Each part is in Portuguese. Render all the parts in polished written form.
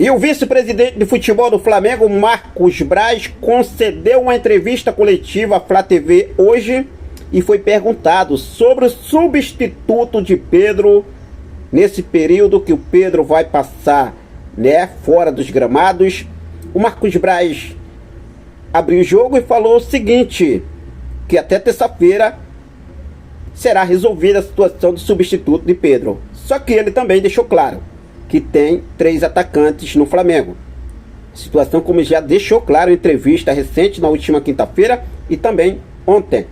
E o vice-presidente de futebol do Flamengo, Marcos Braz, concedeu uma entrevista coletiva à Flá TV hoje e foi perguntado sobre o substituto de Pedro nesse período que o Pedro vai passar, fora dos gramados. O Marcos Braz abriu o jogo e falou o seguinte, que até terça-feira será resolvida a situação do substituto de Pedro. Só que ele também deixou claro que tem 3 atacantes no Flamengo. Situação como já deixou claro em entrevista recente na última quinta-feira e também ontem,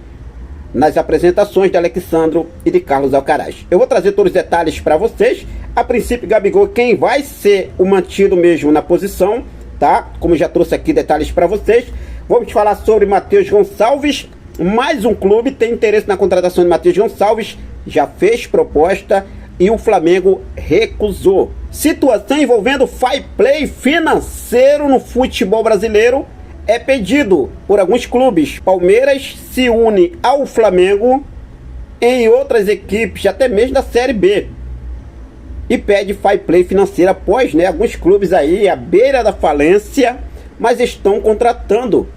nas apresentações de Alexandro e de Carlos Alcaraz. Eu vou trazer todos os detalhes para vocês. A princípio, Gabigol, quem vai ser o mantido mesmo na posição, tá? Como já trouxe aqui detalhes para vocês. Vamos falar sobre Matheus Gonçalves. Mais um clube tem interesse na contratação de Matheus Gonçalves, já fez proposta e o Flamengo recusou. Situação envolvendo fair play financeiro no futebol brasileiro é pedido por alguns clubes. Palmeiras se une ao Flamengo em outras equipes, até mesmo da Série B, e pede fair play financeiro após alguns clubes aí à beira da falência, mas estão contratando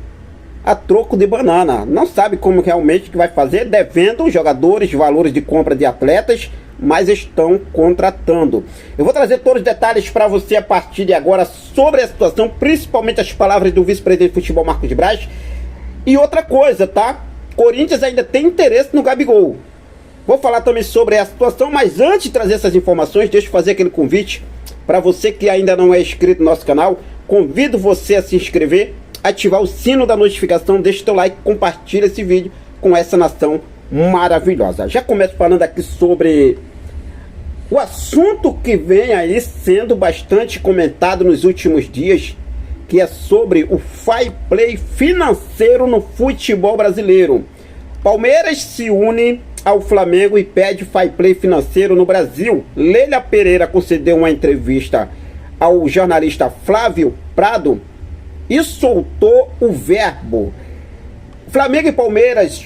a troco de banana. Não sabe como realmente que vai fazer, devendo jogadores, valores de compra de atletas, mas estão contratando. Eu vou trazer todos os detalhes para você a partir de agora sobre a situação, principalmente as palavras do vice-presidente de futebol Marcos Braz. E outra coisa, tá? Corinthians ainda tem interesse no Gabigol. Vou falar também sobre a situação, mas antes de trazer essas informações, deixa eu fazer aquele convite para você que ainda não é inscrito no nosso canal. Convido você a se inscrever, ativar o sino da notificação, deixa o teu like, compartilha esse vídeo com essa nação maravilhosa. Já começo falando aqui sobre o assunto que vem aí sendo bastante comentado nos últimos dias, que é sobre o fair play financeiro no futebol brasileiro. Palmeiras se une ao Flamengo e pede fair play financeiro no Brasil. Leila Pereira concedeu uma entrevista ao jornalista Flávio Prado e soltou o verbo. Flamengo e Palmeiras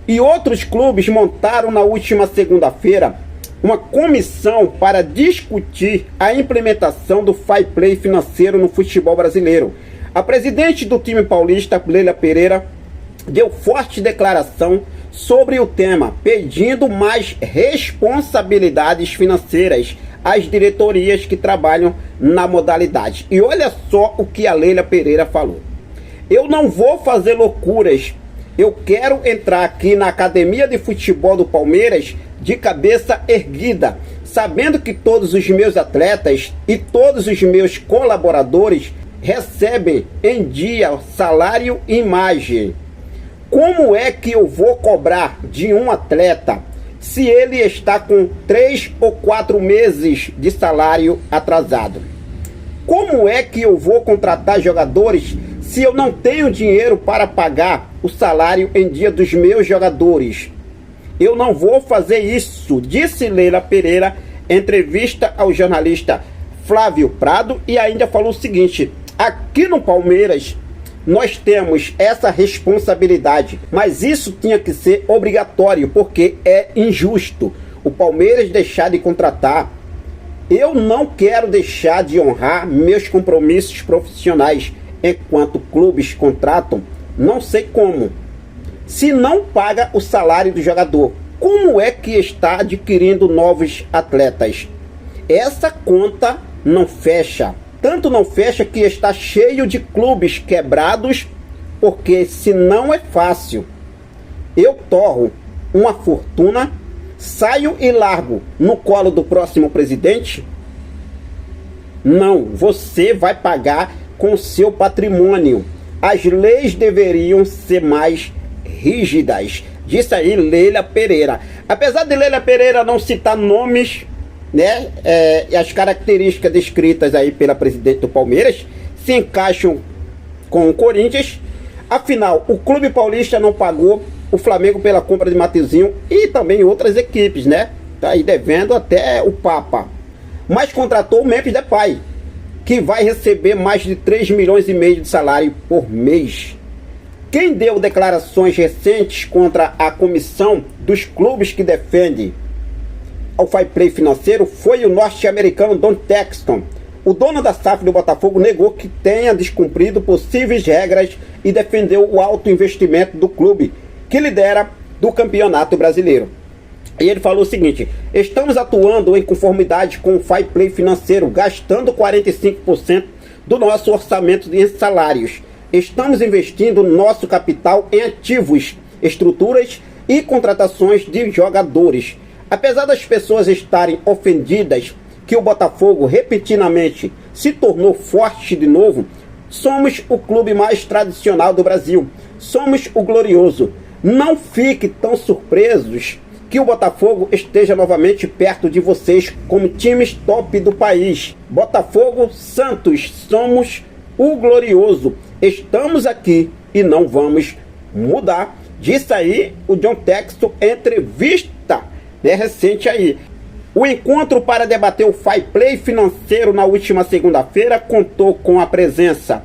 e outros clubes montaram na última segunda-feira uma comissão para discutir a implementação do fair play financeiro no futebol brasileiro. A presidente do time paulista, Leila Pereira, deu forte declaração sobre o tema, pedindo mais responsabilidades financeiras às diretorias que trabalham na modalidade. E olha só o que a Leila Pereira falou. Eu não vou fazer loucuras. Eu quero entrar aqui na academia de futebol do Palmeiras de cabeça erguida, sabendo que todos os meus atletas e todos os meus colaboradores recebem em dia salário e imagem. Como é que eu vou cobrar de um atleta se ele está com 3 ou 4 meses de salário atrasado? Como é que eu vou contratar jogadores se eu não tenho dinheiro para pagar o salário em dia dos meus jogadores? Eu não vou fazer isso, disse Leila Pereira em entrevista ao jornalista Flávio Prado, e ainda falou o seguinte: aqui no Palmeiras nós temos essa responsabilidade, mas isso tinha que ser obrigatório, porque é injusto o Palmeiras deixar de contratar. Eu não quero deixar de honrar meus compromissos profissionais enquanto clubes contratam, não sei como. Se não paga o salário do jogador, como é que está adquirindo novos atletas? Essa conta não fecha. Tanto não fecha que está cheio de clubes quebrados, porque se não é fácil, eu torro uma fortuna, saio e largo no colo do próximo presidente? Não, você vai pagar com seu patrimônio. As leis deveriam ser mais rígidas, disse aí Leila Pereira. Apesar de Leila Pereira não citar nomes, as características descritas aí pela presidente do Palmeiras se encaixam com o Corinthians. Afinal, o clube paulista não pagou o Flamengo pela compra de Mateuzinho e também outras equipes, tá aí devendo até o Papa, mas contratou o Memphis Depay, que vai receber mais de 3 milhões e meio de salário por mês. Quem deu declarações recentes contra a comissão dos clubes que defende ao fair play financeiro foi o norte-americano Don Texton. O dono da SAF do Botafogo negou que tenha descumprido possíveis regras e defendeu o alto investimento do clube, que lidera do Campeonato Brasileiro. E ele falou o seguinte: estamos atuando em conformidade com o fair play financeiro, gastando 45% do nosso orçamento em salários. Estamos investindo nosso capital em ativos, estruturas e contratações de jogadores. Apesar das pessoas estarem ofendidas que o Botafogo repentinamente se tornou forte de novo, somos o clube mais tradicional do Brasil. Somos o glorioso. Não fiquem tão surpresos que o Botafogo esteja novamente perto de vocês como times top do país. Botafogo, Santos, somos o glorioso. Estamos aqui e não vamos mudar. Disse aí o John Textor em entrevista recente aí. O encontro para debater o fair play financeiro na última segunda-feira contou com a presença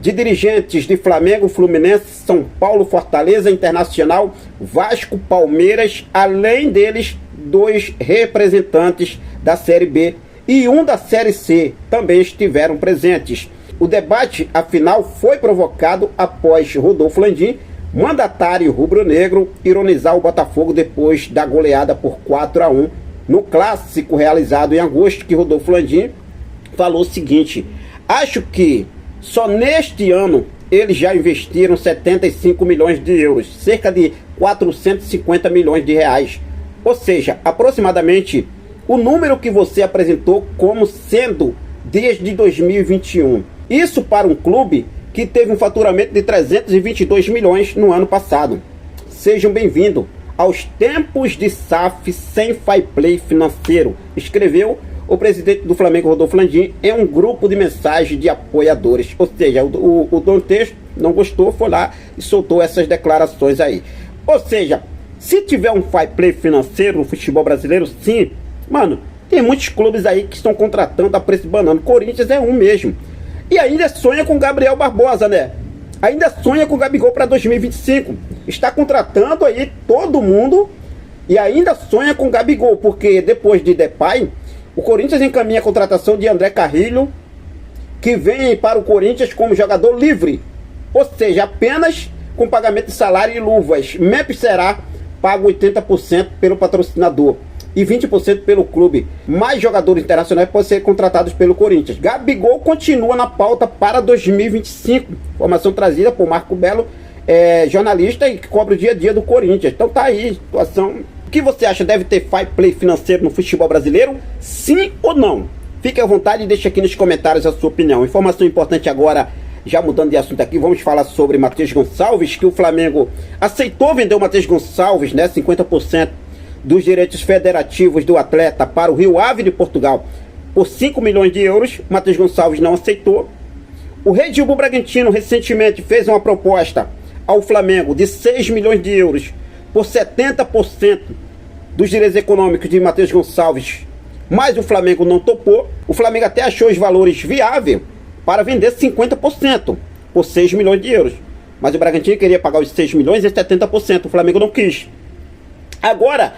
de dirigentes de Flamengo, Fluminense, São Paulo, Fortaleza, Internacional, Vasco, Palmeiras, além deles 2 representantes da Série B e um da Série C também estiveram presentes. O debate, afinal, foi provocado após Rodolfo Landim, mandatário rubro-negro, ironizar o Botafogo depois da goleada por 4-1 no clássico realizado em agosto, que Rodolfo Landim falou o seguinte: acho que só neste ano eles já investiram 75 milhões de euros, cerca de 450 milhões de reais. Ou seja, aproximadamente o número que você apresentou como sendo desde 2021. Isso para um clube que teve um faturamento de 322 milhões no ano passado. Sejam bem-vindos aos tempos de SAF sem fair play financeiro, escreveu o presidente do Flamengo, Rodolfo Landim, em um grupo de mensagem de apoiadores. Ou seja, o dono do texto não gostou, foi lá e soltou essas declarações aí. Ou seja, se tiver um fair play financeiro no futebol brasileiro, sim, mano, tem muitos clubes aí que estão contratando a preço de banana. Corinthians é um mesmo. E ainda sonha com Gabriel Barbosa, né? Ainda sonha com o Gabigol para 2025. Está contratando aí todo mundo e ainda sonha com o Gabigol, porque depois de Depay, o Corinthians encaminha a contratação de André Carrilho, que vem para o Corinthians como jogador livre, ou seja, apenas com pagamento de salário e luvas. Memphis será pago 80% pelo patrocinador e 20% pelo clube. Mais jogadores internacionais podem ser contratados pelo Corinthians. Gabigol continua na pauta para 2025. Informação trazida por Marco Belo, jornalista e que cobre o dia a dia do Corinthians. Então tá aí a situação. O que você acha? Deve ter fair play financeiro no futebol brasileiro? Sim ou não? Fique à vontade e deixe aqui nos comentários a sua opinião. Informação importante agora, já mudando de assunto aqui, vamos falar sobre Matheus Gonçalves, que o Flamengo aceitou vender o Matheus Gonçalves, né, 50% dos direitos federativos do atleta para o Rio Ave de Portugal por 5 milhões de euros. Matheus Gonçalves não aceitou. O Red Bull Bragantino recentemente fez uma proposta ao Flamengo de 6 milhões de euros por 70% dos direitos econômicos de Matheus Gonçalves, mas o Flamengo não topou. O Flamengo até achou os valores viáveis para vender 50% por 6 milhões de euros, mas o Bragantino queria pagar os 6 milhões e 70%, o Flamengo não quis. Agora,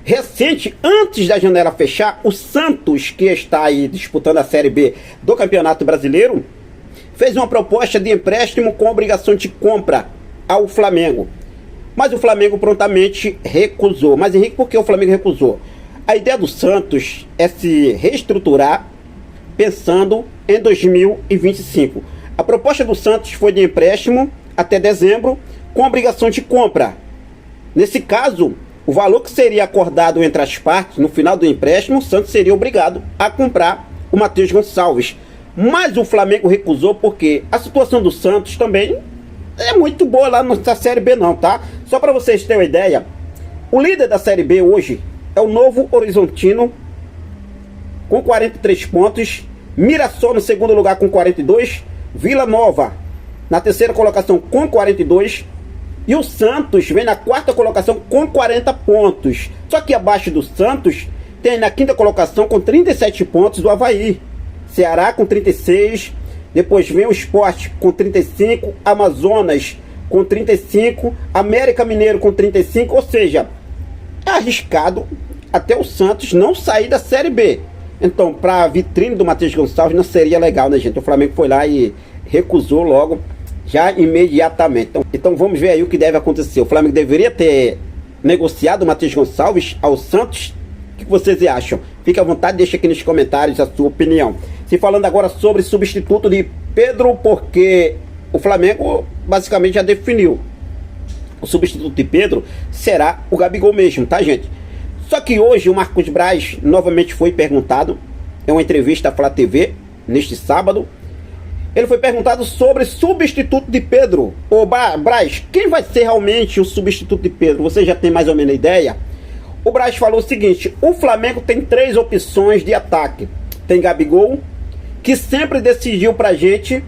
recente, antes da janela fechar, o Santos, que está aí disputando a Série B do Campeonato Brasileiro, fez uma proposta de empréstimo com obrigação de compra ao Flamengo. Mas o Flamengo prontamente recusou. Mas, Henrique, por que o Flamengo recusou? A ideia do Santos é se reestruturar pensando em 2025. A proposta do Santos foi de empréstimo até dezembro com obrigação de compra. Nesse caso, o valor que seria acordado entre as partes no final do empréstimo, o Santos seria obrigado a comprar o Matheus Gonçalves. Mas o Flamengo recusou porque a situação do Santos também é muito boa lá na Série B não, tá? Só para vocês terem uma ideia, o líder da Série B hoje é o Novo Horizontino com 43 pontos, Mirassol no segundo lugar com 42, Vila Nova na terceira colocação com 42 e o Santos vem na quarta colocação com 40 pontos. Só que abaixo do Santos tem na quinta colocação com 37 pontos o Avaí, Ceará com 36, depois vem o Sport com 35, Amazonas com 35, América Mineiro com 35, ou seja, é arriscado até o Santos não sair da Série B. Então, para a vitrine do Matheus Gonçalves não seria legal, né, gente? O Flamengo foi lá e recusou logo, já imediatamente. Então vamos ver aí o que deve acontecer. O Flamengo deveria ter negociado o Matheus Gonçalves ao Santos. O que vocês acham? Fique à vontade, deixa aqui nos comentários a sua opinião. Se falando agora sobre substituto de Pedro, porque o Flamengo basicamente já definiu. O substituto de Pedro será o Gabigol mesmo, tá, gente? Só que hoje o Marcos Braz novamente foi perguntado, em uma entrevista à Flá TV, neste sábado. Ele foi perguntado sobre substituto de Pedro. Ô Braz, quem vai ser realmente o substituto de Pedro? Você já tem mais ou menos ideia? O Braz falou o seguinte: o Flamengo tem 3 opções de ataque. Tem Gabigol, que sempre decidiu pra gente.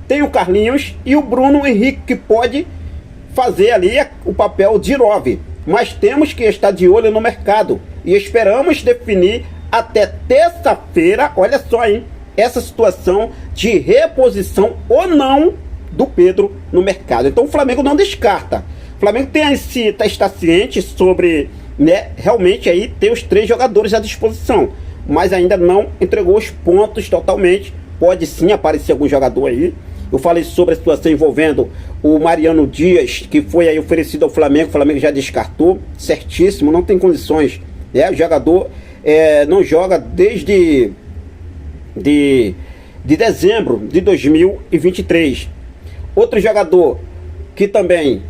Tem o Carlinhos e o Bruno Henrique, que pode fazer ali o papel de 9. Mas temos que estar de olho no mercado e esperamos definir até terça-feira, olha só, hein, essa situação de reposição ou não do Pedro no mercado. Então o Flamengo não descarta. O Flamengo está ciente sobre, né, realmente aí ter os 3 jogadores à disposição, mas ainda não entregou os pontos totalmente. Pode sim aparecer algum jogador aí. Eu falei sobre a situação envolvendo o Mariano Dias, que foi aí oferecido ao Flamengo. O Flamengo já descartou, certíssimo, não tem condições. O jogador não joga desde dezembro de 2023. Outro jogador que também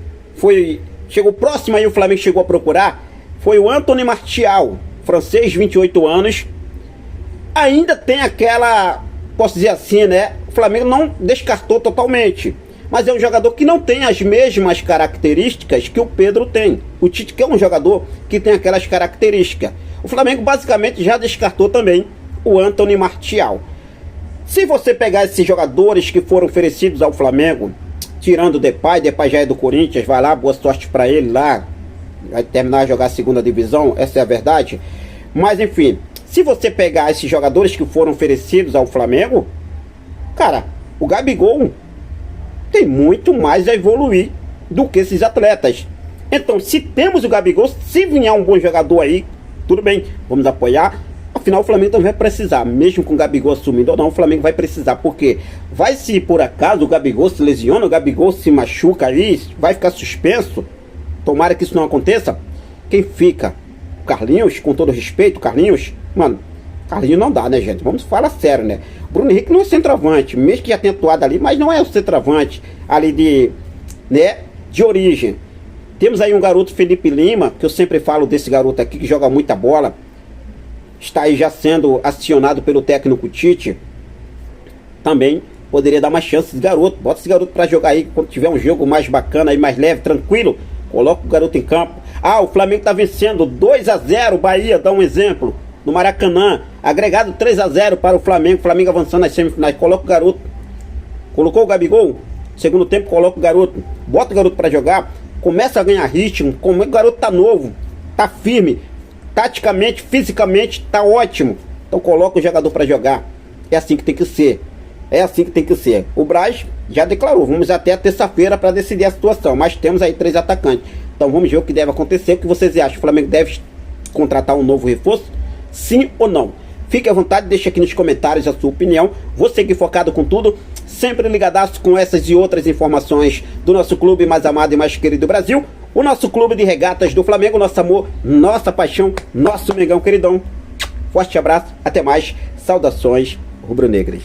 chegou próximo aí, o Flamengo chegou a procurar, foi o Anthony Martial, francês, 28 anos. Ainda tem aquela, posso dizer assim, né? O Flamengo não descartou totalmente, mas é um jogador que não tem as mesmas características que o Pedro tem. O Tite que é um jogador que tem aquelas características. O Flamengo basicamente já descartou também o Anthony Martial. Se você pegar esses jogadores que foram oferecidos ao Flamengo, tirando o Depay já é do Corinthians, vai lá, boa sorte para ele lá, vai terminar a jogar a 2ª divisão, essa é a verdade. Mas enfim, se você pegar esses jogadores que foram oferecidos ao Flamengo, cara, o Gabigol tem muito mais a evoluir do que esses atletas. Então, se temos o Gabigol, se vier um bom jogador aí, tudo bem, vamos apoiar. Afinal, o Flamengo também vai precisar, mesmo com o Gabigol assumindo ou não, o Flamengo vai precisar, porque vai, se por acaso o Gabigol se lesiona, o Gabigol se machuca aí, vai ficar suspenso, tomara que isso não aconteça. Quem fica? O Carlinhos, com todo respeito, Carlinhos, mano, Carlinhos não dá, né, gente? Vamos falar sério, né? Bruno Henrique não é centroavante, mesmo que já tenha atuado ali, mas não é o centroavante ali de origem. Temos aí um garoto, Felipe Lima, que eu sempre falo desse garoto aqui, que joga muita bola. Está aí já sendo acionado pelo técnico Tite. Também poderia dar mais chance esse garoto. Bota esse garoto para jogar aí quando tiver um jogo mais bacana, aí mais leve, tranquilo. Coloca o garoto em campo. Ah, o Flamengo tá vencendo 2-0, Bahia, dá um exemplo. No Maracanã, agregado 3-0 para o Flamengo. Flamengo avançando nas semifinais. Coloca o garoto. Colocou o Gabigol. Segundo tempo, coloca o garoto. Bota o garoto para jogar. Começa a ganhar ritmo. Como o garoto tá novo, tá firme, taticamente, fisicamente, tá ótimo. Então coloca o jogador para jogar. É assim que tem que ser. É assim que tem que ser. O Braz já declarou, vamos até a terça-feira para decidir a situação. Mas temos aí 3 atacantes. Então vamos ver o que deve acontecer. O que vocês acham? O Flamengo deve contratar um novo reforço? Sim ou não? Fique à vontade, deixe aqui nos comentários a sua opinião. Vou seguir focado com tudo, sempre ligadaço com essas e outras informações do nosso clube mais amado e mais querido do Brasil. O nosso clube de regatas do Flamengo, nosso amor, nossa paixão, nosso Mengão queridão. Forte abraço, até mais, saudações rubro-negras.